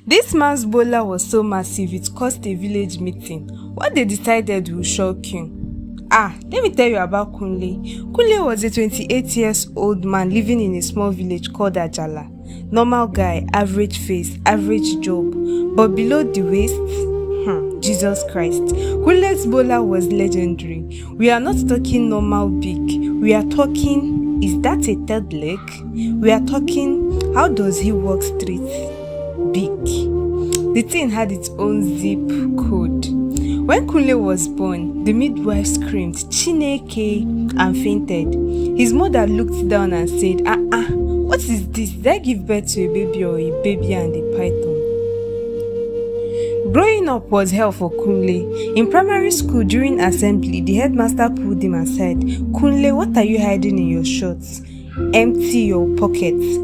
This man's Gbọla was so massive it caused a village meeting. What they decided will shock you. Let me tell you about Kunle. Kunle was a 28-year-old man living in a small village called Ajala. Normal guy, average face, average job. But below the waist, Jesus Christ. Kunle's Gbọla was legendary. We are not talking normal big. We are talking, is that a third leg? We are talking, how does he walk straight? Big. The thing had its own zip code. When Kunle was born, the midwife screamed, "Chineke," and fainted. His mother looked down and said, what is this? Did I give birth to a baby or a baby and a python? Growing up was hell for Kunle. In primary school, during assembly, the headmaster pulled him aside. "Kunle, what are you hiding in your shorts? Empty your pockets."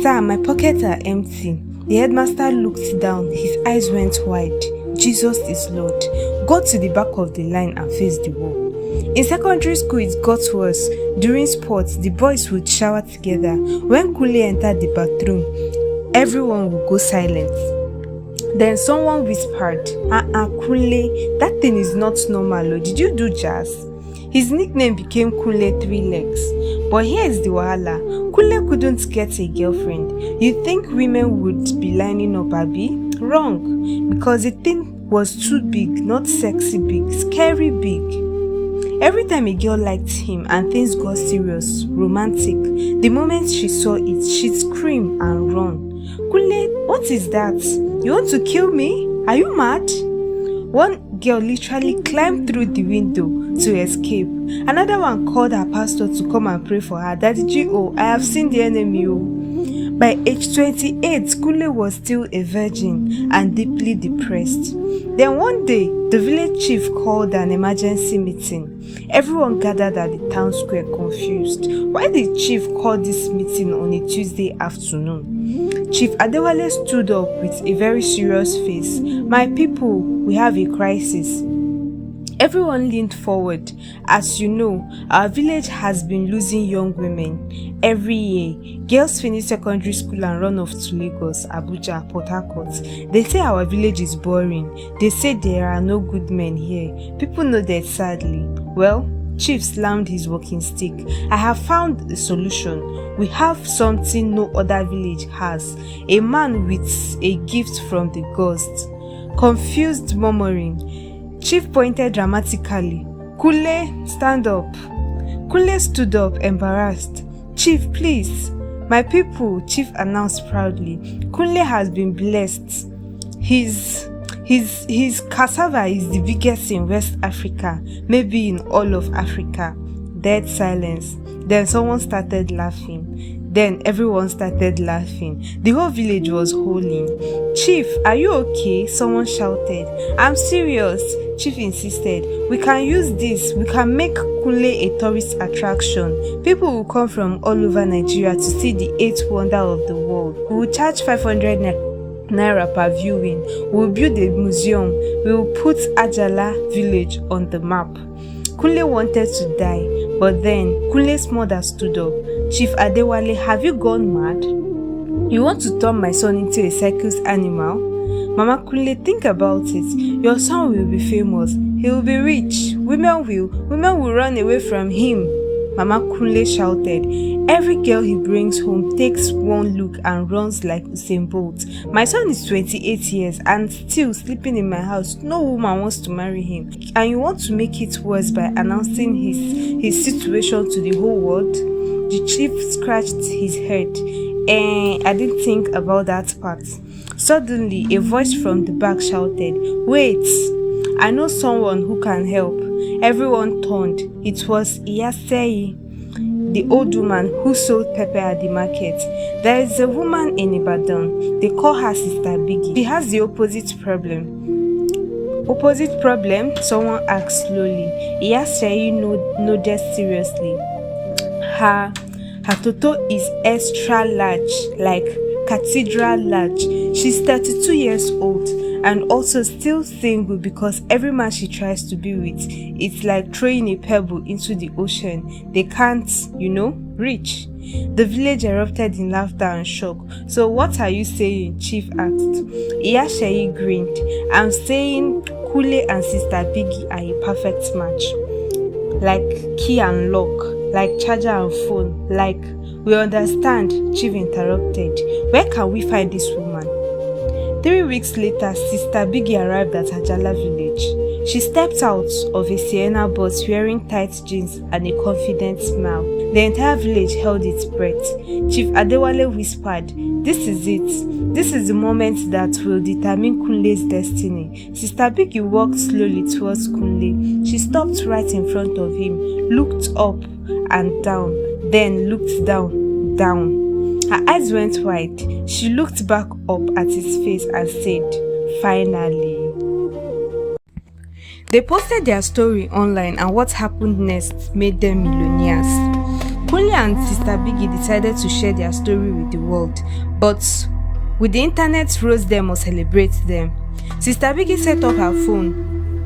"Sir, my pockets are empty." The headmaster looked down. His eyes went wide. "Jesus is Lord." Got to the back of the line and faced the wall. In secondary school, it got worse. During sports, the boys would shower together. When Kunle entered the bathroom, everyone would go silent. Then someone whispered, Kunle, that thing is not normal. Did you do jazz?" His nickname became Kunle 3 Legs. But here's the wahala. Kunle couldn't get a girlfriend. You think women would be lining up, Abi? Wrong. Because the thing was too big, not sexy big, scary big. Every time a girl liked him and things got serious, romantic, the moment she saw it, she'd scream and run. "Kunle, what is that? You want to kill me? Are you mad?" One girl literally climbed through the window to escape. Another one called her pastor to come and pray for her. "Daddy G.O., I have seen the enemy." By age 28, Kunle was still a virgin and deeply depressed. Then one day, the village chief called an emergency meeting. Everyone gathered at the town square confused. Why did chief call this meeting on a Tuesday afternoon? Chief Adewale stood up with a very serious face. "My people, we have a crisis." Everyone leaned forward. As you know, our village has been losing young women every year. Girls finish secondary school and run off to Lagos, Abuja, Port Harcourt. They say our village is boring. They say there are no good men here. People know that sadly. Well, Chief slammed his walking stick. "I have found a solution. We have something no other village has. A man with a gift from the ghost." Confused murmuring, Chief pointed dramatically. "Kunle, stand up." Kunle stood up, embarrassed. "Chief, please." "My people," Chief announced proudly, "Kunle has been blessed. His cassava is the biggest in West Africa, maybe in all of Africa." Dead silence. Then someone started laughing. Then everyone started laughing. The whole village was howling. "Chief, are you okay?" Someone shouted. "I'm serious," Chief insisted. "We can use this. We can make Kunle a tourist attraction. People will come from all over Nigeria to see the 8th wonder of the world. We will charge 500 naira per viewing. We will build a museum. We will put Ajala village on the map." Kunle wanted to die, but then Kunle's mother stood up. "Chief Adewale, have you gone mad? You want to turn my son into a circus animal?" "Mama Kunle, think about it. Your son will be famous. He will be rich. Women will run away from him." Mama Kunle shouted. "Every girl he brings home takes one look and runs like Usain Bolt. My son is 28 years and still sleeping in my house. No woman wants to marry him. And you want to make it worse by announcing his situation to the whole world?" The chief scratched his head. I didn't think about that part. Suddenly, a voice from the back shouted, "Wait, I know someone who can help." Everyone turned. It was Iyasei, the old woman who sold pepper at the market. "There is a woman in Ibadan. They call her Sister Biggie. She has the opposite problem." "Opposite problem?" someone asked slowly. Iyasei nodded seriously. Her toto is extra large, like cathedral large. She's 32 years old and also still single because every man she tries to be with, it's like throwing a pebble into the ocean. They can't, reach. The village erupted in laughter and shock. So what are you saying? Chief asked. Iyasheyi grinned. I'm saying Kule and Sister Biggie are a perfect match. Like key and lock, like charger and phone, like... We understand, Chief interrupted. Where can we find this woman? 3 weeks later, Sister Biggie arrived at Ajala village. She stepped out of a Sienna bus wearing tight jeans and a confident smile. The entire village held its breath. Chief Adewale whispered, "This is it. This is the moment that will determine Kunle's destiny." Sister Biggie walked slowly towards Kunle. She stopped right in front of him, looked up and down, then looked down. Her eyes went wide. She looked back up at his face and said, "Finally." They posted their story online, and what happened next made them millionaires. Kunle and Sister Biggie decided to share their story with the world, but with the internet rose them or celebrate them. Sister Biggie set up her phone.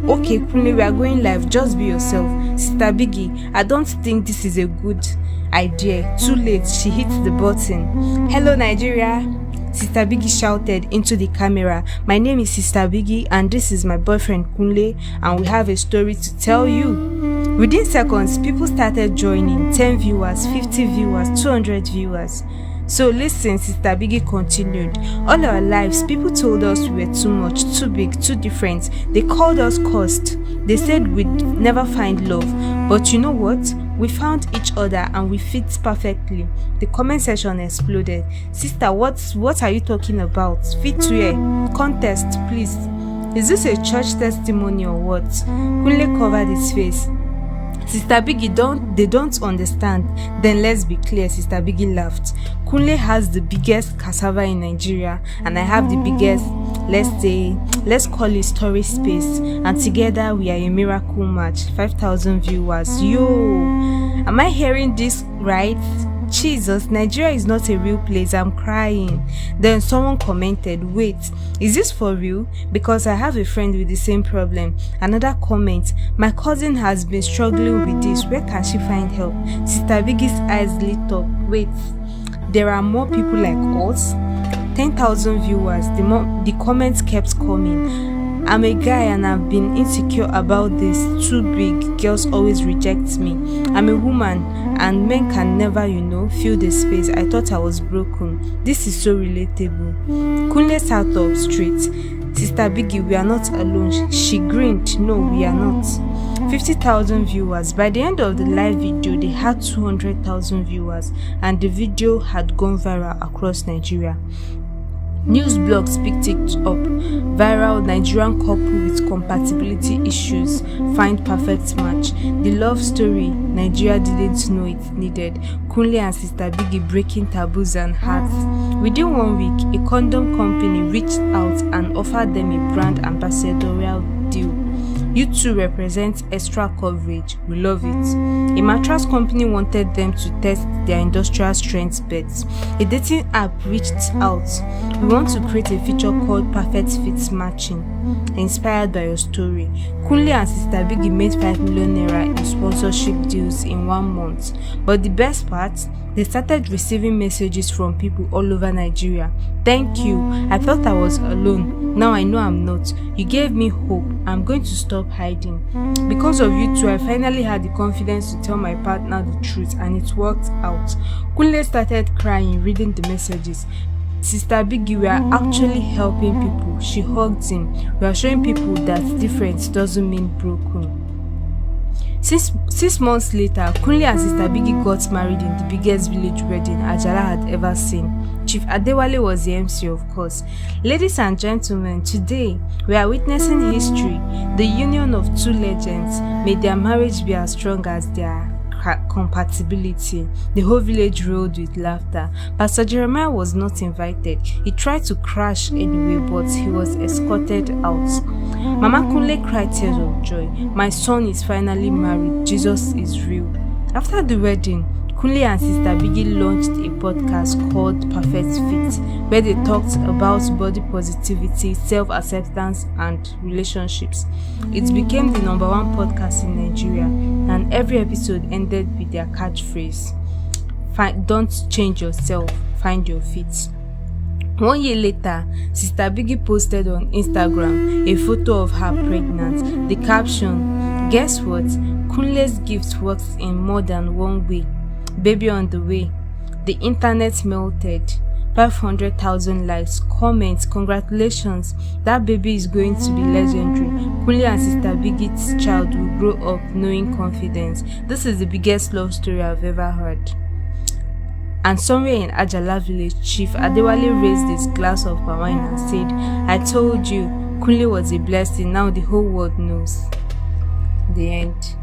"Okay, Kunle, we are going live. Just be yourself." "Sister Biggie, I don't think this is a good idea." Too late, she hit the button. "Hello, Nigeria." Sister Biggie shouted into the camera. "My name is Sister Biggie and this is my boyfriend Kunle, and we have a story to tell you." Within seconds, people started joining. 10 viewers, 50 viewers, 200 viewers. "So listen," Sister Biggie continued. "All our lives, people told us we were too much, too big, too different. They called us cursed. They said we'd never find love. But you know what? We found each other and we fit perfectly." The comment section exploded. "Sister, what are you talking about? Fit where? Contest, please. Is this a church testimony or what?" Kunle covered his face. "Sister Biggie, they don't understand." "Then let's be clear," Sister Biggie laughed. "Kunle has the biggest cassava in Nigeria and I have the biggest, let's call it storage space, and together we are a miracle match. 5,000 viewers. Yo, am I hearing this right? Jesus, Nigeria is not a real place. I'm crying." Then someone commented, "Wait, is this for real? Because I have a friend with the same problem." Another comment, "My cousin has been struggling with this. Where can she find help?" Sister Biggie's eyes lit up. "Wait, there are more people like us?" 10,000 viewers. The comments kept coming. "I'm a guy and I've been insecure about this. Too big. Girls always reject me. I'm a woman and men can never, fill the space. I thought I was broken. This is so relatable." Kunle sat up straight. "Sister Biggie, we are not alone." She grinned. "No, we are not." 50,000 viewers. By the end of the live video, they had 200,000 viewers and the video had gone viral across Nigeria. News blogs picked it up. Viral: Nigerian couple with compatibility issues find perfect match. The love story Nigeria didn't know it needed. Kunle and Sister Biggie breaking taboos and hearts. Within 1 week, a condom company reached out and offered them a brand ambassadorial deal. "You two represent extra coverage. We love it." A mattress company wanted them to test their industrial strength beds. A dating app reached out. "We want to create a feature called Perfect Fit Matching, inspired by your story." Kunle and Sister Biggie made 5 million naira in sponsorship deals in 1 month. But the best part, they started receiving messages from people all over Nigeria. "Thank you. I felt I was alone. Now I know I'm not. You gave me hope. I'm going to stop hiding. Because of you two, I finally had the confidence to tell my partner the truth and it worked out." Kunle started crying, reading the messages. "Sister Biggie, we are actually helping people." She hugged him. "We are showing people that different doesn't mean broken." 6 months later, Kunle and Sister Biggie got married in the biggest village wedding Ajala had ever seen. Chief Adewale was the MC, of course. Ladies and gentlemen, today we are witnessing history. The union of two legends. May their marriage be as strong as their compatibility. The whole village roared with laughter. Pastor Jeremiah was not invited. He tried to crash anyway, but he was escorted out. Mama Kunle cried tears of joy. "My son is finally married. Jesus is real." After the wedding, Kunle and Sister Biggie launched a podcast called Perfect Fit, where they talked about body positivity, self-acceptance, and relationships. It became the #1 podcast in Nigeria, and every episode ended with their catchphrase, Don't change yourself, find your feet. 1 year later, Sister Biggie posted on Instagram a photo of her pregnant. The caption, "Guess what? Kunle's gift works in more than one way. Baby on the way." The internet melted. 500,000 likes, comments, congratulations, that baby is going to be legendary. Kunle and Sister Biggie's child will grow up knowing confidence. This is the biggest love story I've ever heard. And somewhere in Ajala village, Chief Adewale raised his glass of palm wine and said, "I told you, Kunle was a blessing, now the whole world knows." The end.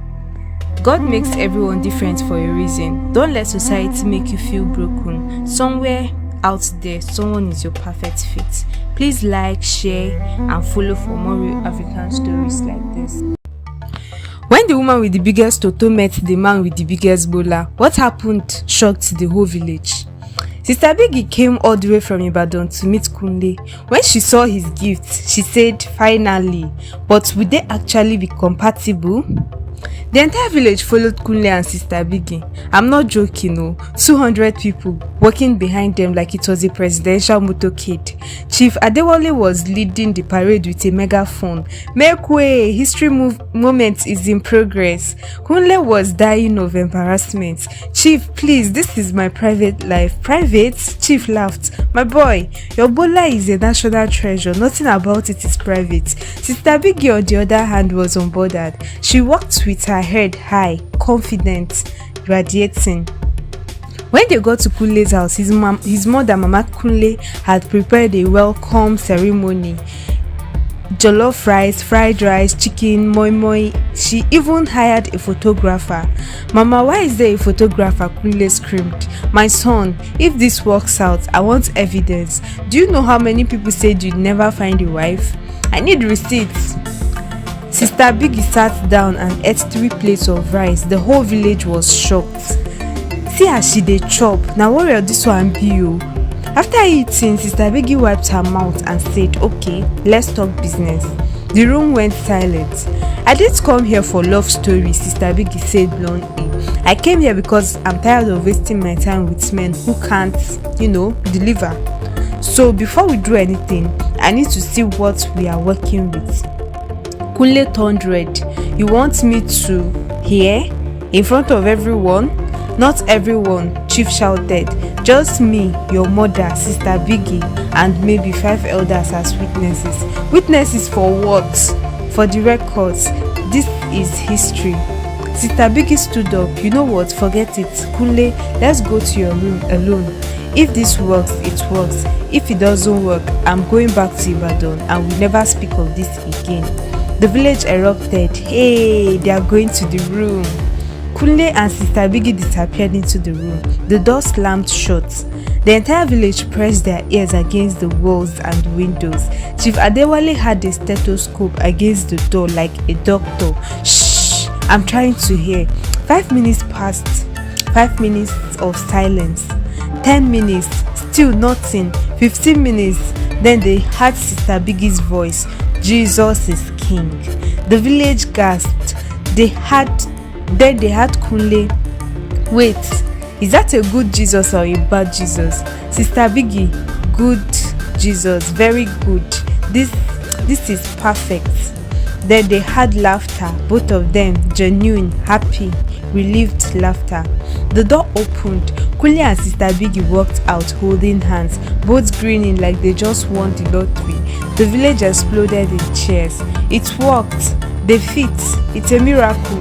God makes everyone different for a reason. Don't let society make you feel broken. Somewhere out there, someone is your perfect fit. Please like, share, and follow for more real African stories like this. When the woman with the biggest toto met the man with the biggest Gbọla, what happened shocked the whole village. Sister Biggie came all the way from Ibadan to meet Kunle. When she saw his gifts, she said, "Finally, but would they actually be compatible?" The entire village followed Kunle and Sister Biggie. I'm not joking, no. 200 people walking behind them like it was a presidential motorcade. Chief Adewale was leading the parade with a megaphone. "Make way! History moment is in progress." Kunle was dying of embarrassment. "Chief, please, this is my private life." "Private?" Chief laughed. "My boy, your Gbọla is a national treasure. Nothing about it is private." Sister Biggie, on the other hand, was unbothered. She walked with her head high, confident, radiating. When they got to Kunle's house, his mother, Mama Kunle, had prepared a welcome ceremony. Jollof rice, fried rice, chicken, moi moi. She even hired a photographer. "Mama, why is there a photographer?" Kunle screamed. "My son, if this works out, I want evidence. Do you know how many people said you'd never find a wife? I need receipts." Sister Biggie sat down and ate 3 plates of rice. The whole village was shocked. See as she dey chop, na warrior this one be o. After eating, Sister Biggie wiped her mouth and said, "Okay, let's talk business." The room went silent. "I didn't come here for love stories," Sister Biggie said bluntly. "I came here because I'm tired of wasting my time with men who can't, deliver. So before we do anything, I need to see what we are working with." Kunle turned red. "You want me to hear? In front of everyone?" "Not everyone," Chief shouted. "Just me, your mother, Sister Biggie, and maybe 5 elders as witnesses." "Witnesses for what?" "For the records. This is history." Sister Biggie stood up. "You know what? Forget it. Kunle, let's go to your room alone. If this works, it works. If it doesn't work, I'm going back to Ibadan and we'll never speak of this again." The village erupted. "Hey, they are going to the room." Kunle and Sister Biggie disappeared into the room. The door slammed shut. The entire village pressed their ears against the walls and windows. Chief Adewale had a stethoscope against the door like a doctor. "Shh, I'm trying to hear." 5 minutes passed. 5 minutes of silence. 10 minutes, still nothing. 15 minutes, then they heard Sister Biggie's voice. "Jesus is King." The village gasped. They had Kunle. "Wait, is that a good Jesus or a bad Jesus?" Sister Biggie, "Good Jesus, very good. This is perfect." Then they had laughter, both of them, genuine, happy, relieved laughter. The door opened. Kunle and Sister Biggie walked out holding hands, both grinning like they just won the lottery. The village exploded in cheers. It worked. They fit. It's a miracle.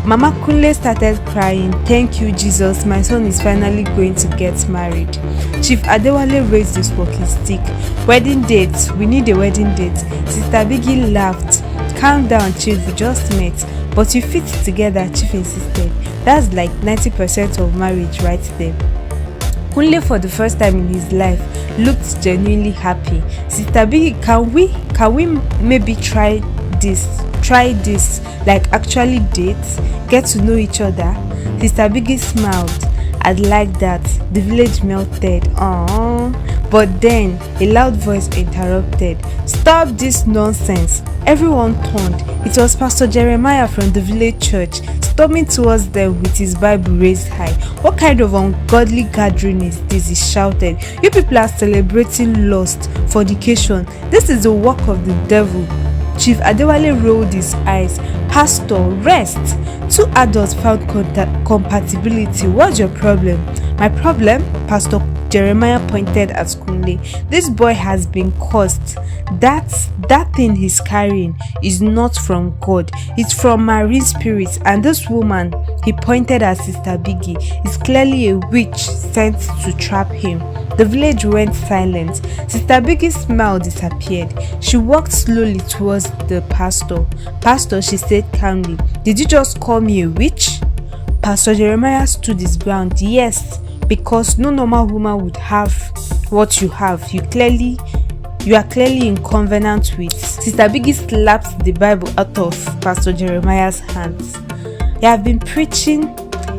Mama Kunle started crying. "Thank you, Jesus. My son is finally going to get married." Chief Adewale raised his walking stick. "Wedding date. We need a wedding date." Sister Biggie laughed. "Calm down, Chief. We just met." "But you fit together," Chief insisted. "That's like 90% of marriage right there." Kunle, for the first time in his life, looked genuinely happy. "Sister Biggie, can we maybe try this, like actually date, get to know each other?" Sister Biggie smiled. "I'd like that." The village melted. Aww. But then a loud voice interrupted. "Stop this nonsense." Everyone turned. It was Pastor Jeremiah from the village church. storming towards them with his Bible raised high. "What kind of ungodly gathering is this?" he shouted. "You people are celebrating lust, fornication. This is the work of the devil." Chief Adewale rolled his eyes. "Pastor, rest. Two adults found compatibility. What's your problem?" "My problem?" Pastor Jeremiah pointed at Kunle. "This boy has been cursed. That thing he's carrying is not from God. It's from marine spirits. And this woman," he pointed at Sister Biggie, "is clearly a witch sent to trap him." The village went silent. Sister Biggie's smile disappeared. She walked slowly towards the pastor. "Pastor," she said calmly, "did you just call me a witch?" Pastor Jeremiah stood his ground. "Yes, because no normal woman would have what you have. You are clearly in covenant with." Sister Biggie slapped the Bible out of Pastor Jeremiah's hands. "You have been preaching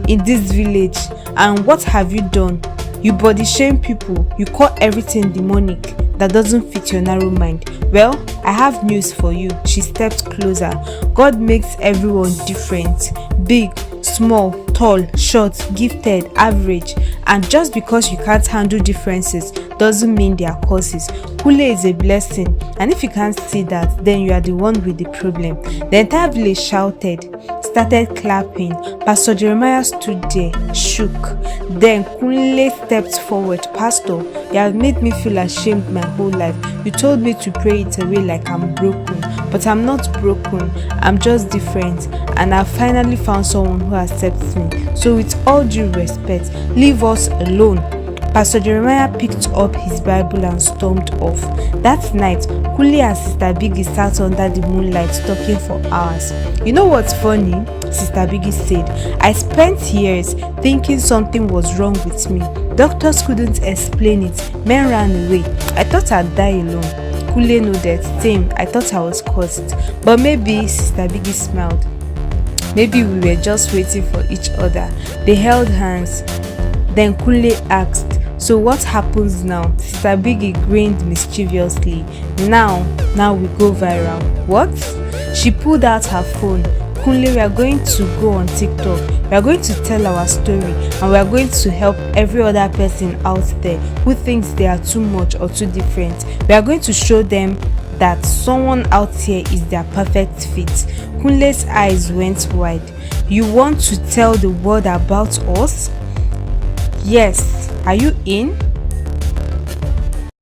in this village, and what have you done? You body shame people. You call everything demonic. That doesn't fit your narrow mind. Well, I have news for you." She stepped closer. "God makes everyone different. Big, small, tall, short, gifted, average. And just because you can't handle differences doesn't mean they are causes. Kule is a blessing. And if you can't see that, then you are the one with the problem." The entire village started clapping. Pastor Jeremiah stood there, shook. Then Kunle stepped forward. "Pastor, you have made me feel ashamed my whole life. You told me to pray it away like I'm broken. But I'm not broken. I'm just different. And I've finally found someone who accepts me. So with all due respect, leave us alone." Pastor Jeremiah picked up his Bible and stormed off. That night, Kule and Sister Biggie sat under the moonlight talking for hours. "You know what's funny?" Sister Biggie said. "I spent years thinking something was wrong with me. Doctors couldn't explain it. Men ran away. I thought I'd die alone." Kule nodded. "Same, I thought I was cursed. But maybe," Sister Biggie smiled, "maybe we were just waiting for each other." They held hands. Then Kule asked, "So what happens now?" Sister Biggie grinned mischievously. Now we go viral." "What?" She pulled out her phone. "Kunle, we are going to go on TikTok. We are going to tell our story, and we are going to help every other person out there who thinks they are too much or too different. We are going to show them that someone out here is their perfect fit." Kunle's eyes went wide. "You want to tell the world about us?" "Yes. Are you in?"